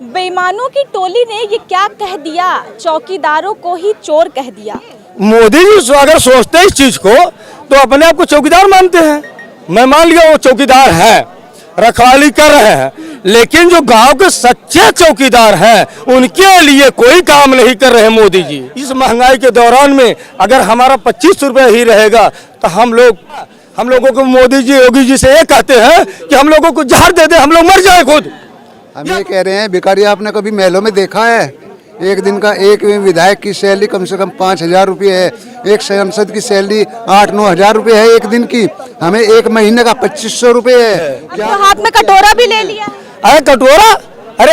बेईमानों की टोली ने ये क्या कह दिया, चौकीदारों को ही चोर कह दिया। मोदी जी अगर सोचते हैं इस चीज को तो अपने आप को चौकीदार मानते हैं। मैं मान लिया वो चौकीदार है, रखवाली कर रहे हैं, लेकिन जो गांव के सच्चे चौकीदार हैं उनके लिए कोई काम नहीं कर रहे मोदी जी। इस महंगाई के दौरान में अगर हमारा 25 रुपए ही रहेगा तो हम लोगों को मोदी जी योगी जी से ये कहते हैं कि हम लोगों को जहर दे दे, हम लोग मर जाए खुद। हम ये कह रहे हैं भिखारी आपने कभी महलों में देखा है? एक दिन का एक विधायक की सैलरी कम से कम 5,000 रुपये है, एक सांसद की सैलरी 8-9 हजार रुपये है एक दिन की। हमें एक महीने का 2500 रुपये है। क्या तो हाथ में कटोरा भी ले लिया? अरे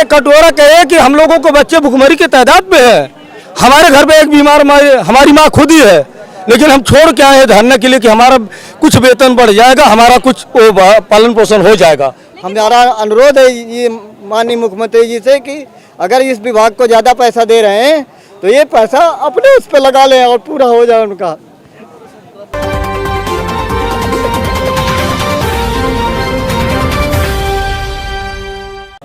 कटोरा कहे कि हम लोगों को बच्चे भुखमरी के तादाद पे है। हमारे घर पे एक बीमार माँ, हमारी माँ खुद ही है, लेकिन हम छोड़ के आए हैं धरने के लिए कि हमारा कुछ वेतन बढ़ जाएगा, हमारा कुछ पालन पोषण हो जाएगा। हमारा अनुरोध है ये माननीय मुख्यमंत्री जी से कि अगर इस विभाग को ज़्यादा पैसा दे रहे हैं तो ये पैसा अपने उस पर लगा लें और पूरा हो जाए उनका।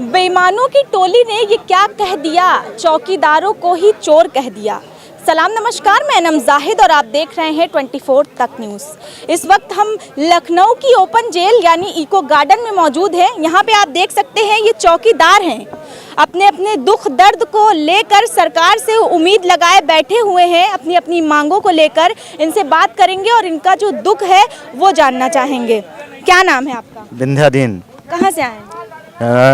बेईमानों की टोली ने ये क्या कह दिया, चौकीदारों को ही चोर कह दिया। सलाम नमस्कार, मैं नम जाहिद और आप देख रहे हैं 24 तक न्यूज़। इस वक्त हम लखनऊ की ओपन जेल यानी इको गार्डन में मौजूद हैं। यहाँ पे आप देख सकते हैं ये चौकीदार हैं, अपने अपने दुख दर्द को लेकर सरकार से उम्मीद लगाए बैठे हुए हैं, अपनी अपनी मांगों को लेकर। इनसे बात करेंगे और इनका जो दुख है वो जानना चाहेंगे। क्या नाम है आपका? विंध्यादीन। कहाँ से आए हैं?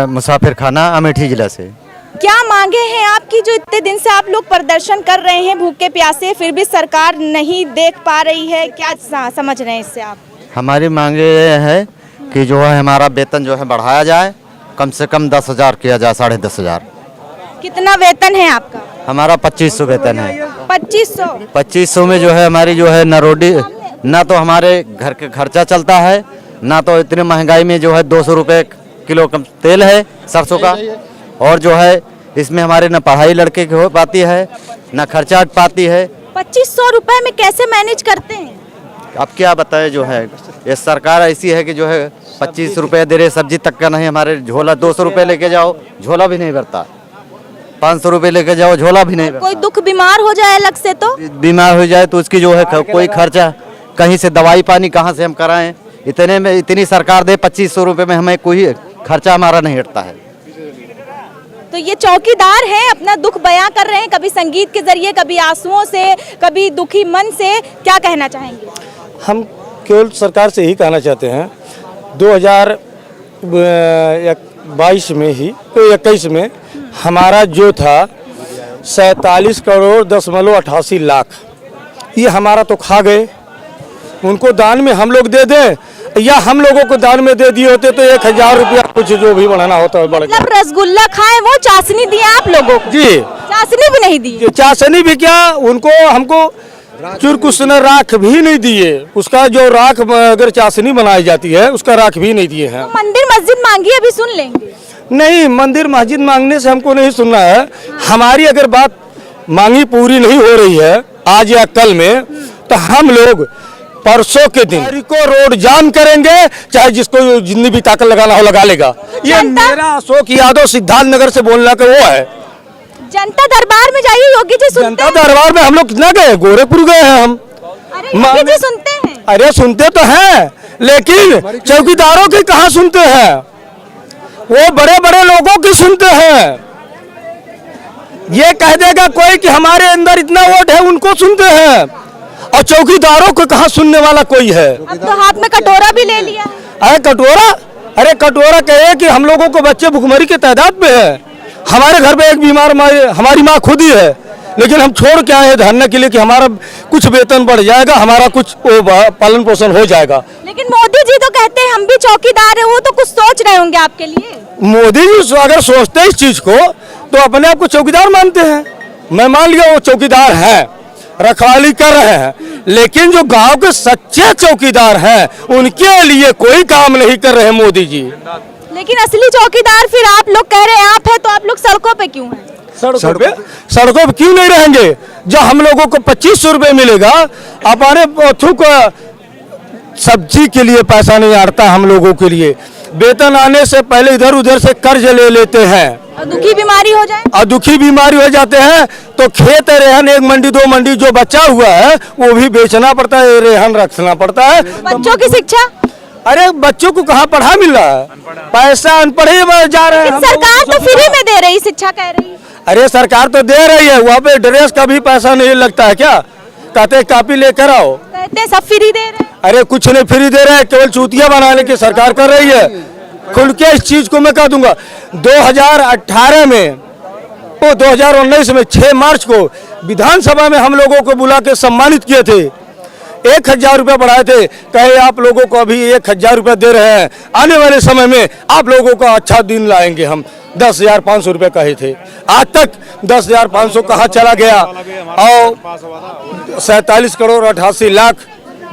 मुसाफिर खाना अमेठी जिला से। क्या मांगे हैं आपकी जो इतने दिन से आप लोग प्रदर्शन कर रहे हैं भूखे प्यासे, फिर भी सरकार नहीं देख पा रही है? क्या समझ रहे हैं इससे आप? हमारी मांगे है कि जो है हमारा वेतन जो है बढ़ाया जाए, कम से कम 10,000 किया जाए, 10,500। कितना वेतन है आपका? हमारा 2500 वेतन है। 2500 में जो है हमारी जो है न रोटी, ना तो हमारे घर के खर्चा चलता है, ना तो इतनी महंगाई में जो है 200 रुपये किलो कम तेल है सरसों का, और जो है इसमें हमारे न पढ़ाई लड़के की हो पाती है, न खर्चा हट पाती है। 2500 रुपए में कैसे मैनेज करते हैं? अब क्या बताए, जो है ये सरकार ऐसी है कि जो है 25 रुपये दे रहे, सब्जी तक का नहीं। हमारे झोला 200 रुपये लेके जाओ, झोला भी नहीं भरता। 500 रुपये लेके जाओ, झोला भी नहीं भरता। कोई दुख बीमार हो जाए अलग से तो? बीमार हो जाए तो उसकी जो है कोई खर्चा, कहीं से दवाई पानी कहाँ से हम कराएं? इतने में इतनी सरकार दे, 2500 रुपये में हमें कोई खर्चा हमारा नहीं हटता है। तो ये चौकीदार हैं, अपना दुख बयां कर रहे हैं, कभी संगीत के जरिए, कभी आंसुओं से, कभी दुखी मन से। क्या कहना चाहेंगे? हम केवल सरकार से ही कहना चाहते हैं 2022 में ही तो 21 में हमारा जो था 47,10,88 ये हमारा तो खा गए। उनको दान में हम लोग दे दें या हम लोगों को दान में दे दिए होते तो 1,000 रुपया कुछ जो भी बढ़ाना होता है बढ़। मतलब रसगुल्ला खाए, वो चाशनी दिए आप लोगों को? जी, चाशनी भी नहीं दी। चाशनी भी क्या, उनको हमको चुरकुसने राख भी नहीं दिए। उसका जो राख अगर चाशनी बनाई जाती है उसका राख भी नहीं दिए हैं। तो मंदिर मस्जिद मांगी, अभी सुन लेंगे। नहीं, मंदिर मस्जिद मांगने से हमको नहीं सुनना है। हमारी अगर बात मांगी पूरी नहीं हो रही है आज या कल में, तो हम लोग परसों के दिन को रोड जाम करेंगे, चाहे जिसको जितनी भी ताकत लगाना हो लगा लेगा। ये मेरा अशोक यादव सिद्धार्थ नगर से बोलना का वो है। जनता दरबार में जाइए, योगी जी सुनते जनता दरबार में हम लोग कितना गए, गोरखपुर गए हैं हम। अरे योगी जी सुनते हैं? अरे सुनते तो हैं, लेकिन चौकीदारों की कहाँ सुनते हैं? वो बड़े बड़े लोगों की सुनते हैं। ये कह देगा कोई कि हमारे अंदर इतना वोट है, उनको सुनते हैं, और चौकीदारों को कहाँ सुनने वाला कोई है? अब तो हाथ में कटोरा भी ले लिया। अरे कटोरा कहे कि हम लोगों को बच्चे भुखमरी के तादाद पे है। हमारे घर पे एक बीमार माँ, हमारी माँ खुद ही है, लेकिन हम छोड़ के आए हैं धरने के लिए कि हमारा कुछ वेतन बढ़ जाएगा, हमारा कुछ पालन पोषण हो जाएगा। लेकिन मोदी जी तो कहते हैं हम भी चौकीदार है, वो तो कुछ सोच रहे होंगे आपके लिए। मोदी जी अगर सोचते हैं इस चीज को तो अपने आप को चौकीदार मानते हैं। मैं मान लिया वो चौकीदार है, रखवाली कर रहे हैं, लेकिन जो गांव के सच्चे चौकीदार हैं उनके लिए कोई काम नहीं कर रहे मोदी जी। लेकिन असली चौकीदार फिर आप लोग कह रहे हैं आप है, तो आप लोग सड़कों पे क्यों हैं? सड़कों पे क्यों नहीं रहेंगे? जब हम लोगों को 2500 रुपये मिलेगा, अपने थूक सब्जी के लिए पैसा नहीं आड़ता हम लोगों के लिए। वेतन आने से पहले इधर उधर से कर्ज ले लेते हैं और दुखी बीमारी हो जाए, और दुखी बीमारी हो जाते हैं तो खेत रेहन 1 मंडी 2 मंडी जो बचा हुआ है वो भी बेचना पड़ता है, रेहन रखना पड़ता है। बच्चों की शिक्षा, अरे बच्चों को कहाँ पढ़ा मिल रहा है, पैसा अनपढ़ ही में जा रहे हैं। सरकार तो फ्री में दे रही शिक्षा, कह रही है। अरे सरकार तो दे रही है, वहाँ पे ड्रेस का भी पैसा नहीं लगता है क्या? कहते कापी लेकर आओ, कहते हैं सब फ्री दे रहे हैं। अरे कुछ नहीं फ्री दे रहे हैं, केवल चूतिया बनाने की सरकार कर रही है। खुल के इस चीज को मैं कह दूंगा, 2018 में 2019 में 6 मार्च को विधानसभा में हम लोगों को बुला के सम्मानित किए थे, 1000 रुपये बढ़ाए थे, कहे आप लोगों को अभी 1000 रुपये दे रहे हैं, आने वाले समय में आप लोगों का अच्छा दिन लाएंगे। हम 10,500 रुपये कहे थे, आज तक 10,500 कहाँ चला गया? और 47 करोड़ 88 लाख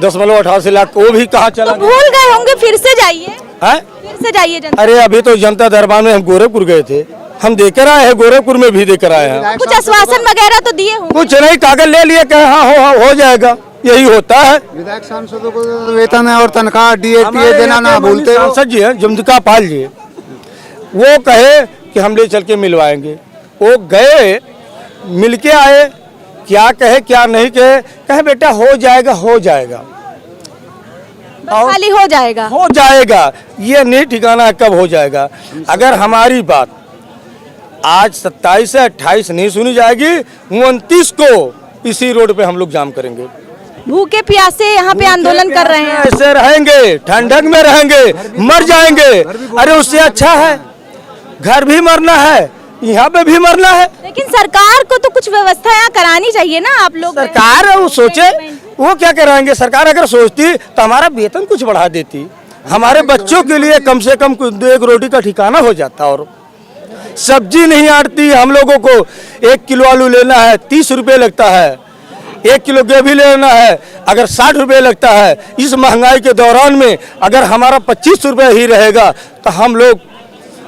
88 लाख वो भी कहाँ चला तो भूल गए होंगे, फिर से जाइए, है? फिर से जाइए जनता। अरे अभी तो जनता दरबार में हम गोरखपुर गए थे, हम देकर आए हैं, गोरखपुर में भी देकर आए हैं। कुछ आश्वासन वगैरह तो दिए होंगे? कुछ नहीं, कागज ले लिए, कहे हाँ हो जाएगा, यही होता है। विधायक सांसदों को वेतन है और तनख्वाह DA देना ना भूलते हो। सांसद जी है जमदिका पाल जी, वो कहे कि हम ले चल के मिलवाएंगे, वो गए मिल के आए, क्या कहे क्या नहीं कहे बेटा हो जाएगा हो जाएगा खाली हो जाएगा, हो जाएगा, ये नहीं ठिकाना है कब हो जाएगा। अगर हमारी बात आज 27 से 28 नहीं सुनी जाएगी, 29 को इसी रोड पे हम लोग जाम करेंगे। भूखे प्यासे यहाँ पे आंदोलन कर रहे हैं। ऐसे रहेंगे, ठंडक में रहेंगे, मर जाएंगे। अरे उससे अच्छा है घर भी मरना है, यहाँ पे भी मरना है। लेकिन सरकार को तो कुछ व्यवस्था यहाँ करानी चाहिए ना। आप लोग सरकार वो सोचे, वो क्या कराएंगे? सरकार अगर सोचती तो हमारा वेतन कुछ बढ़ा देती, हमारे बच्चों के लिए कम से कम 1 रोटी का ठिकाना हो जाता। और सब्जी नहीं आती, हम लोगों को 1 किलो आलू लेना है 30 रुपये लगता है, 1 किलो गोभी लेना है अगर 60 रुपये लगता है। इस महंगाई के दौरान में अगर हमारा 25 रुपये ही रहेगा तो हम लोग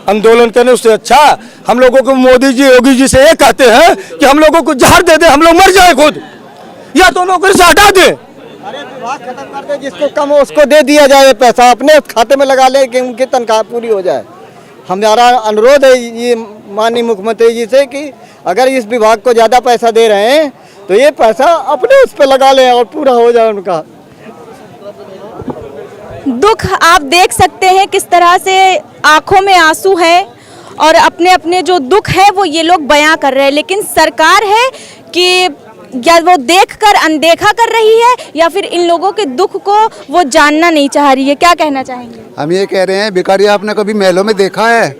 आंदोलन करने, उससे अच्छा हम लोगों को मोदी जी योगी जी से ये कहते हैं कि हम लोगों को जहर दे दे, हम लोग मर जाए खुद, या तो नौकरी से हटा दे। अरे विभाग खत्म कर दे, जिसको कम हो उसको दे दिया जाए, पैसा अपने खाते में लगा ले कि उनकी तनख्वाह पूरी हो जाए। हमारा अनुरोध है ये माननीय मुख्यमंत्री जी से कि अगर इस विभाग को ज़्यादा पैसा दे रहे हैं तो ये पैसा अपने उस पर लगा लें और पूरा हो जाए उनका। दुख आप देख सकते हैं किस तरह से आंखों में आंसू है और अपने अपने जो दुख है वो ये लोग बयां कर रहे हैं। लेकिन सरकार है कि या वो देखकर अनदेखा कर रही है या फिर इन लोगों के दुख को वो जानना नहीं चाह रही है। क्या कहना चाहेंगे? हम ये कह रहे हैं, भिखारी आपने कभी महलों में देखा है?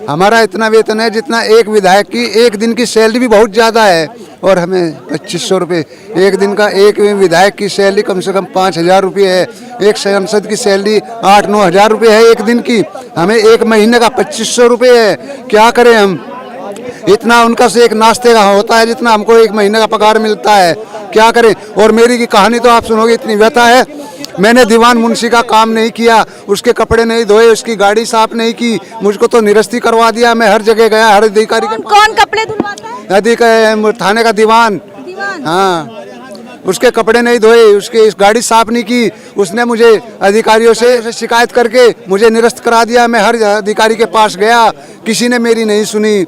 हमारा इतना वेतन है जितना एक विधायक की 1 दिन की सैलरी भी बहुत ज़्यादा है, और हमें 2500 रुपये 1 दिन का। एक विधायक की सैलरी कम से कम 5000 रुपये है, एक सांसद की सैलरी 8-9 हज़ार रुपये है 1 दिन की। हमें 1 महीने का 2500 रुपये है। क्या करें हम? इतना उनका से एक नाश्ते का होता है जितना हमको 1 महीने का पगार मिलता है। क्या करें? और मेरी की कहानी तो आप सुनोगे, इतनी व्यथा है। मैंने दीवान मुंशी का काम नहीं किया, उसके कपड़े नहीं धोए, उसकी गाड़ी साफ नहीं की, मुझको तो निरस्ती करवा दिया। मैं हर जगह गया, हर अधिकारी कौन कपड़े धुलवाता है? थाने का दीवान, हाँ, उसके कपड़े नहीं धोए, उसके गाड़ी साफ नहीं की। उसने मुझे अधिकारियों से शिकायत करके मुझे निरस्त करा दिया। मैं हर अधिकारी के पास गया, किसी ने मेरी नहीं सुनी।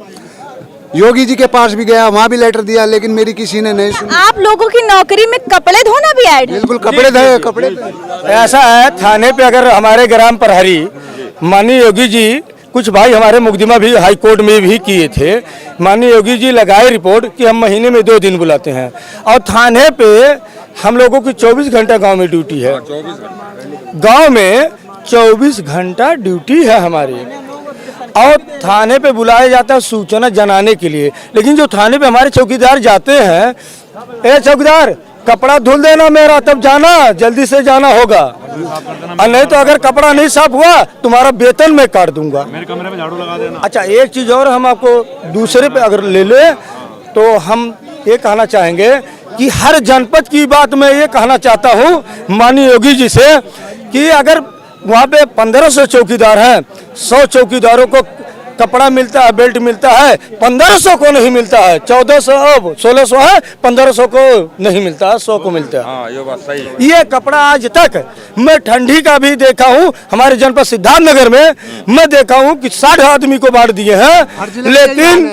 योगी जी के पास भी गया, वहाँ भी लेटर दिया, लेकिन मेरी किसी ने नहीं सुनी। आप लोगों की नौकरी में कपड़े धोना भी ऐड है? बिल्कुल, कपड़े धोए, कपड़े। ऐसा है, थाने पे अगर हमारे ग्राम प्रहरी माननीय योगी जी, कुछ भाई हमारे मुकदमा भी हाई कोर्ट में भी किए थे, माननीय योगी जी लगाए रिपोर्ट कि हम महीने में 2 दिन बुलाते हैं। और थाने पे हम लोगों की 24 घंटा गांव में ड्यूटी है, गांव में 24 घंटा ड्यूटी है हमारी। और थाने पे बुलाया जाता है सूचना जनाने के लिए, लेकिन जो थाने पे हमारे चौकीदार जाते हैं, ए चौकीदार कपड़ा धुल देना मेरा, तब जाना, जल्दी से जाना होगा, और नहीं तो अगर कपड़ा नहीं साफ हुआ तुम्हारा वेतन मैं काट दूंगा, मेरे कमरे में झाड़ू लगा देना। अच्छा, एक चीज और हम आपको दूसरे पे अगर ले ले तो हम ये कहना चाहेंगे कि हर जनपद की बात मैं ये कहना चाहता हूँ माननीय योगी जी से कि अगर वहाँ पे 1500 चौकीदार हैं, 100 चौकीदारों को कपड़ा मिलता है, बेल्ट मिलता है, 1500 को नहीं मिलता है, 1400 अब 1600 है, 1500 को नहीं मिलता है, 100 को मिलता है। ये बात सही है। ये कपड़ा आज तक मैं ठंडी का भी देखा हूँ, हमारे जनपद सिद्धार्थनगर में मैं देखा हूँ कि 60 आदमी को बांट दिए हैं, लेकिन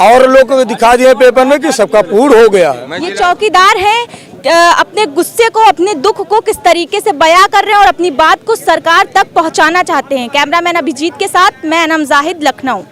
और लोग को दिखा दिए पेपर में कि सबका पूर्ण हो गया है। ये चौकीदार हैं, अपने गुस्से को, अपने दुख को किस तरीके से बयां कर रहे हैं और अपनी बात को सरकार तक पहुंचाना चाहते हैं। कैमरामैन अभिजीत के साथ मैं अनम जाहिद, लखनऊ।